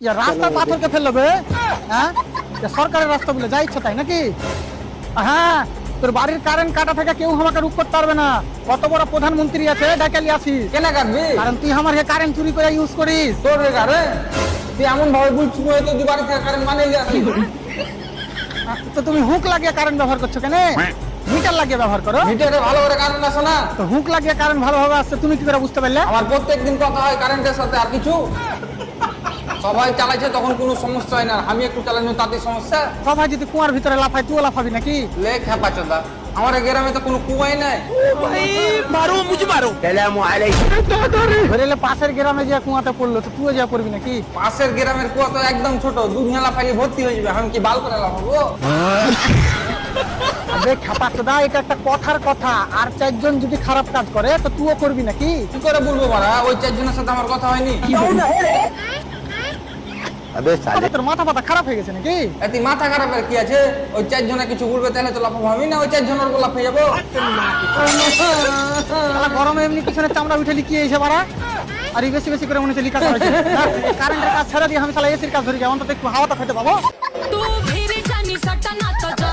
রাস্তা পাথরকে ফেললো বে, হ্যাঁ সরকারের রাস্তা বলে যা ইচ্ছা তাই নাকি? হ্যাঁ, তোর বাড়ির কারেন্ট কাটা থেকে কেউ আমাকে রুখ করতে পারবে না। কত বড় প্রধানমন্ত্রী আছে ডাকালি আসি কেনা কাটবি? কারণ তুই আমার কারেন্ট চুরি করে ইউজ করিস। তোর রে তুই এমন ভাবে বলছিস মনে হয় তুই বাড়ি থেকে কারেন্ট মানে আসি। তো তুমি হুক লাগিয়ে কারেন্ট ব্যবহার করছো কেন? মিটার লাগিয়ে ব্যবহার করো। মিটারে ভালো করে কারেন্ট আসে না তো হুক লাগিয়ে কারেন্ট ভালোভাবে আসছে তুমি কি করে বুঝতে পারলে? আমার প্রত্যেকদিন কথা হয় কারেন্টের সাথে, আর কিছু সবাই চালাইছে তখন কোনো সমস্যা হয় না, আমি একটু চালানো তাতে সমস্যা। সবাই যদি কুয়ার ভিতরে লাফায় তুইও লাফাবি নাকি? লে খেপা চোদা, আমার এই গ্রামে তো কোনো কুয়াই নাই। ধরেলে পাশের গ্রামে যে কুয়াতে পড়লো তো তুইও যা করবি নাকি? পাশের গ্রামের কুয়া তো একদম ছোট, দুনিয়া লাফাইলে ভর্তি হয়ে যাবে, আমি কি বাল করে লাফাবো? দেখ খাপা চোদা, এটা একটা কথার কথা। আর চারজন যদি খারাপ কাজ করে তো তুইও করবি নাকি? কি করে বলবো মারা, ওই চারজনের সাথে আমার কথা হয়নি। তোর মাথা পাতা খারাপ হয়ে গেছে নাকি? এতে মাথা খারাপের কি আছে? ওই চারজনে কিছু বলবে তাহলে তো লাফাবো আমি, না ওই চারজনের উপর লাফিয়ে যাবো? শালা গরমে এমনি পিছনে চামড়া উঠে লিখিয়ে এসে বাড়া। আর এই বেশি বেশি করে মনে হচ্ছে লিখা হয়েছে। কারেন্টের কাজ ছেড়ে দিয়ে আমি শালা এসির কাজ ধরি যাই, অন্তত একটু হাওয়াটা খেতে পাবো। तू भी जानी सटना तो जा